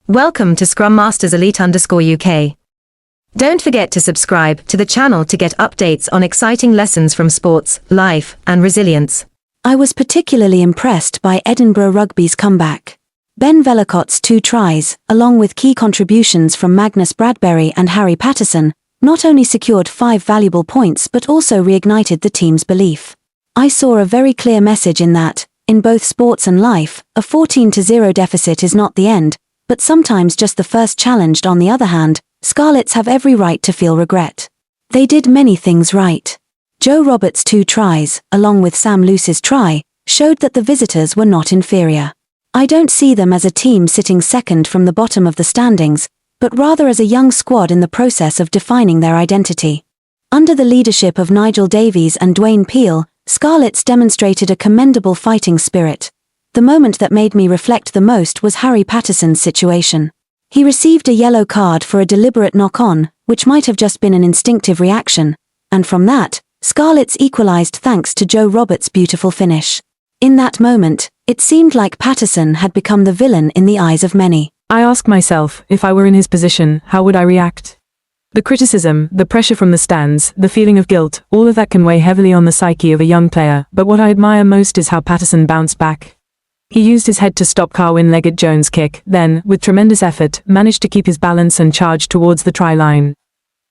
Welcome to Scrum Masters Elite _UK. Don't forget to subscribe to the channel to get updates on exciting lessons from sports, life, and resilience. I was particularly impressed by Edinburgh Rugby's comeback. Ben Vellacott's 2 tries, along with key contributions from Magnus, Bradbury and Harry Paterson, not only secured 5 valuable points but also reignited the team's belief. I saw a very clear message in that, in both sports and life, a 14-0 deficit is not the end, but sometimes just the first challenge. On the other hand, Scarlets have every right to feel regret. They did many things right. Joe Roberts' 2 tries, along with Sam Lousi's try, showed that the visitors were not inferior. I don't see them as a team sitting second from the bottom of the standings, but rather as a young squad in the process of defining their identity. Under the leadership of Nigel Davies and Dwayne, Scarlets demonstrated a commendable fighting spirit. The moment that made me reflect the most was Harry Paterson's situation. He received a yellow card for a deliberate knock-on, which might have just been an instinctive reaction, and from that, Scarlets equalized thanks to Joe Roberts' beautiful finish. In that moment, it seemed like Paterson had become the villain in the eyes of many. I ask myself, if I were in his position, how would I react? The criticism, the pressure from the stands, the feeling of guilt, all of that can weigh heavily on the psyche of a young player, but what I admire most is how Paterson bounced back. He used his head to stop Carwyn-Leggett Jones' kick, then, with tremendous effort, managed to keep his balance and charge towards the try line.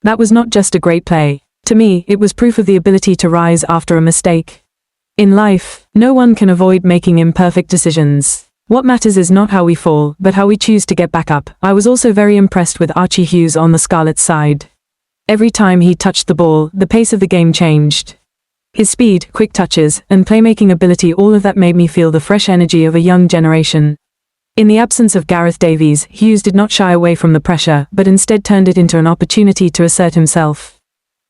That was not just a great play. To me, it was proof of the ability to rise after a mistake. In life, no one can avoid making imperfect decisions. What matters is not how we fall, but how we choose to get back up. I was also very impressed with Archie Hughes on the Scarlets side. Every time he touched the ball, the pace of the game changed. His speed, quick touches, and playmaking ability, all of that made me feel the fresh energy of a young generation. In the absence of Gareth Davies, Hughes did not shy away from the pressure, but instead turned it into an opportunity to assert himself.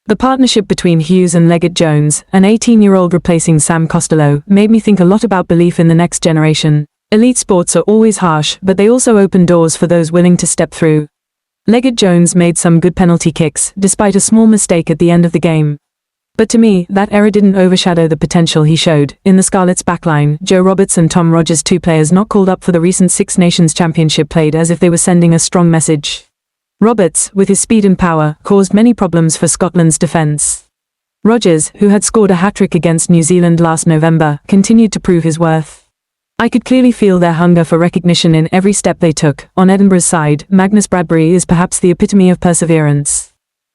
The partnership between Hughes and Leggett Jones, an 18-year-old replacing Sam Costello, made me think a lot about belief in the next generation. Elite sports are always harsh, but they also open doors for those willing to step through. Leggett Jones made some good penalty kicks, despite a small mistake at the end of the game. But to me, that error didn't overshadow the potential he showed. In the Scarlets' backline, Joe Roberts and Tom Rogers, 2 players not called up for the recent Six Nations Championship, played as if they were sending a strong message. Roberts, with his speed and power, caused many problems for Scotland's defence. Rogers, who had scored a hat-trick against New Zealand last November, continued to prove his worth. I could clearly feel their hunger for recognition in every step they took. On Edinburgh's side, Magnus Bradbury is perhaps the epitome of perseverance.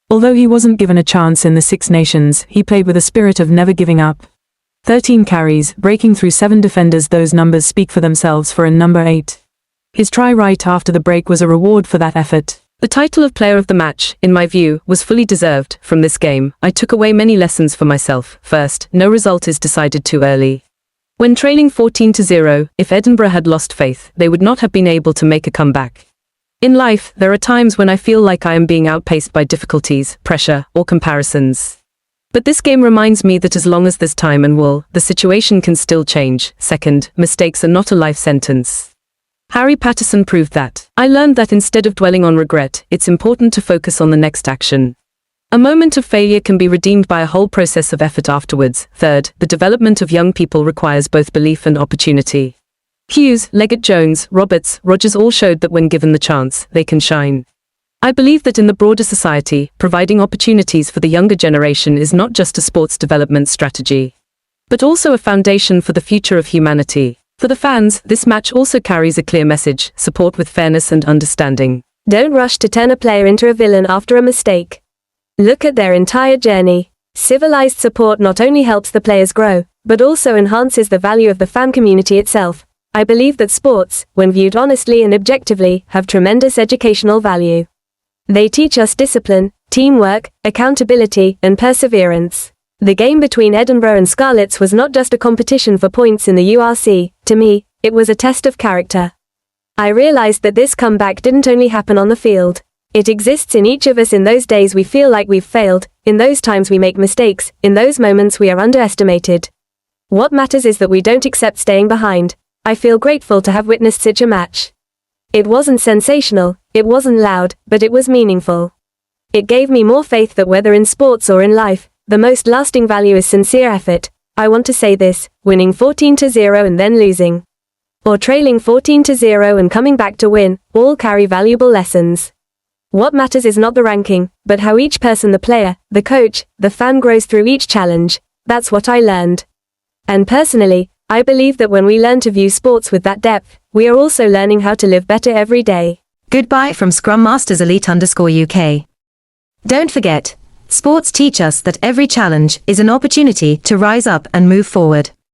Although he wasn't given a chance in the Six Nations, he played with a spirit of never giving up. 13 carries, breaking through 7 defenders. Those numbers speak for themselves for a number 8. His try right after the break was a reward for that effort. The title of Player of the Match, in my view, was fully deserved. From this game, I took away many lessons for myself. First, no result is decided too early. When trailing 14-0, if Edinburgh had lost faith, they would not have been able to make a comeback. In life, there are times when I feel like I am being outpaced by difficulties, pressure, or comparisons. But this game reminds me that as long as there's time and will, the situation can still change. Second, mistakes are not a life sentence. Harry Paterson proved that. I learned that instead of dwelling on regret, it's important to focus on the next action. A moment of failure can be redeemed by a whole process of effort afterwards. Third, the development of young people requires both belief and opportunity. Hughes, Leggett Jones, Roberts, Rogers all showed that when given the chance, they can shine. I believe that in the broader society, providing opportunities for the younger generation is not just a sports development strategy, but also a foundation for the future of humanity. For the fans, this match also carries a clear message: support with fairness and understanding. Don't rush to turn a player into a villain after a mistake. Look at their entire journey. Civilized support not only helps the players grow, but also enhances the value of the fan community itself. I believe that sports, when viewed honestly and objectively, have tremendous educational value. They teach us discipline, teamwork, accountability, and perseverance. The game between Edinburgh and Scarlets was not just a competition for points in the URC. To me, it was a test of character. I realized that this comeback didn't only happen on the field. It exists in each of us. In those days we feel like we've failed, in those times we make mistakes, in those moments we are underestimated. What matters is that we don't accept staying behind. I feel grateful to have witnessed such a match. It wasn't sensational, it wasn't loud, but it was meaningful. It gave me more faith that whether in sports or in life, the most lasting value is sincere effort. I want to say this: winning 14-0 and then losing, or trailing 14-0 and coming back to win, all carry valuable lessons. What matters is not the ranking, but how each person, the player, the coach, the fan grows through each challenge. That's what I learned. And personally, I believe that when we learn to view sports with that depth, we are also learning how to live better every day. Goodbye from Scrum Masters Elite_UK. Don't forget, sports teach us that every challenge is an opportunity to rise up and move forward.